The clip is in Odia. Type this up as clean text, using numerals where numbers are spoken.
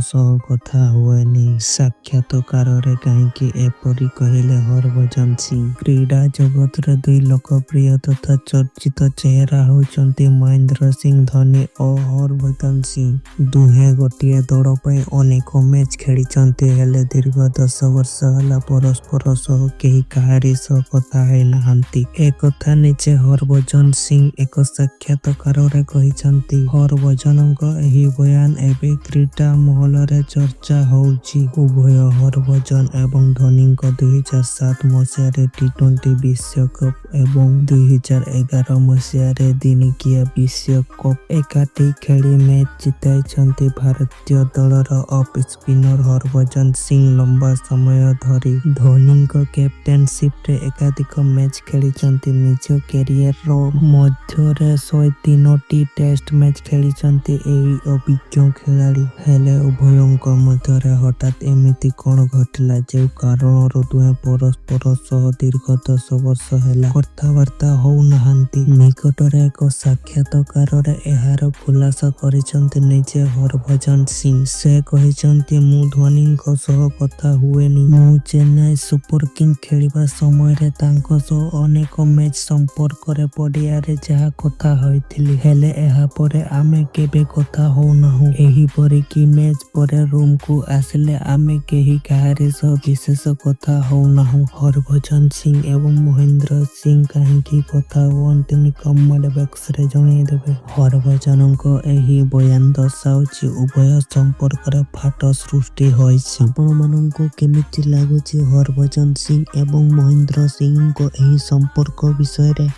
ସହ କଥା ହୁଏନି। ସାକ୍ଷାତକାରରେ କାହିଁକି ଏପରି କହିଲେ ହରଭଜନ ସିଂ? କ୍ରୀଡା ଜଗତରେ ଦୁଇ ଲୋକପ୍ରିୟ ତଥା ଚର୍ଚ୍ଚିତ ଚେହେରା ହେଉଛନ୍ତି ମହେନ୍ଦ୍ର ସିଂ ଧୋନି ଓ ହରଭଜନ ସିଂ। ଦୁହେଁ ଗୋଟିଏ ଦଳ ପାଇଁ ଅନେକ ମ୍ୟାଚ୍ ଖେଳିଛନ୍ତି, ହେଲେ ଦୀର୍ଘ 10 ବର୍ଷ ହେଲା ପରସ୍ପର ସହ କେହି କାହାରି ସହ କଥା ହୋଇନାହାନ୍ତି। ଏକଥା ନିଜେ ହରଭଜନ ସିଂ ଏକ ସାକ୍ଷାତକାରରେ କହିଛନ୍ତି। ହରଭଜନଙ୍କ ଏହି ବୟାନ ଏବେ କ୍ରୀଡା ମହଲରେ ଚର୍ଚ୍ଚା ହେଉଛି। ଉଭୟ ହରଭଜନ ଏବଂ ଧୋନିଙ୍କ 2007 ମସିହାରେ ଟି20 ବିଶ୍ୱକପ୍ ଏବଂ 2011 ମସିହାରେ ଦିନିକିଆ ବିଶ୍ୱକପ୍ ଏକାଠି ଖେଳି ମ୍ୟାଚ୍ ଜିତାଇଛନ୍ତି। ଭାରତୀୟ ଦଳର ଅଫ୍ ସ୍ପିନର ହରଭଜନ ସିଂ ଲମ୍ବା ସମୟ ଧରି ଧୋନିଙ୍କ କ୍ୟାପ୍ଟେନସିପରେ ଏକାଧିକ ମ୍ୟାଚ୍ ଖେଳିଛନ୍ତି। ନିଜ କ୍ୟାରିୟର ମଧ୍ୟରେ 103ଟି ଟେଷ୍ଟ ମ୍ୟାଚ୍ ଖେଳିଛନ୍ତି ଏହି ଅଭିଜ୍ଞ ଖେଳାଳି। ହେଲେ ଉଭୟଙ୍କ ମଧ୍ୟରେ ହଠାତ୍ ଏମିତି କ'ଣ ଘଟିଲା ଯେଉଁ କାରଣରୁ ଦୁହେଁ ପରସ୍ପର ସହ ଦୀର୍ଘ 10 ବର୍ଷ ହେଲା କଥାବାର୍ତ୍ତା ହେଉନାହାନ୍ତି? ନିକଟରେ ଏକ ସାକ୍ଷାତକାରରେ ଏହାର ଖୁଲାସା କରିଛନ୍ତି ନିଜେ ହରଭଜନ ସିଂ। ସେ କହିଛନ୍ତି, ମୁଁ ଧୋନିଙ୍କ ସହ କଥା ହୁଏନି। ମୁଁ ଚେନ୍ନାଇ ସୁପର କିଙ୍ଗ ଖେଳିବା ସମୟରେ ତାଙ୍କ ସହ ଅନେକ ମ୍ୟାଚ୍ ସମ୍ପର୍କରେ ପଡ଼ିଆରେ ଯାହା କଥା ହୋଇଥିଲି, ହେଲେ ଏହା ପରେ ଆମେ କେବେ କଥା ହେଉନାହୁଁ। ଏହିପରିକି ମ୍ୟାଚ୍ ପରେ ରୁମକୁ ଆସିଲେ ଆମେ କେହି କାହାରି ସହ ବିଶେଷ କଥା ହେଉନାହୁଁ। ହରଭଜନ ସିଂ ଏବଂ ମହେନ୍ଦ୍ର ସିଂ କାହିଁକି କଥା ହୁଅନ୍ତିନି କମେଣ୍ଟ ବକ୍ସରେ ଜଣାଇଦେବେ। ହରଭଜନଙ୍କ ଏହି ବୟାନ ଦର୍ଶାଉଛି ଉଭୟ ସମ୍ପର୍କରେ ଫାଟ ସୃଷ୍ଟି ହୋଇଛି। ଆପଣମାନଙ୍କୁ କେମିତି ଲାଗୁଛି ହରଭଜନ ସିଂ ଏବଂ ମହେନ୍ଦ୍ର ସିଂଙ୍କ ଏହି ସମ୍ପର୍କ ବିଷୟରେ?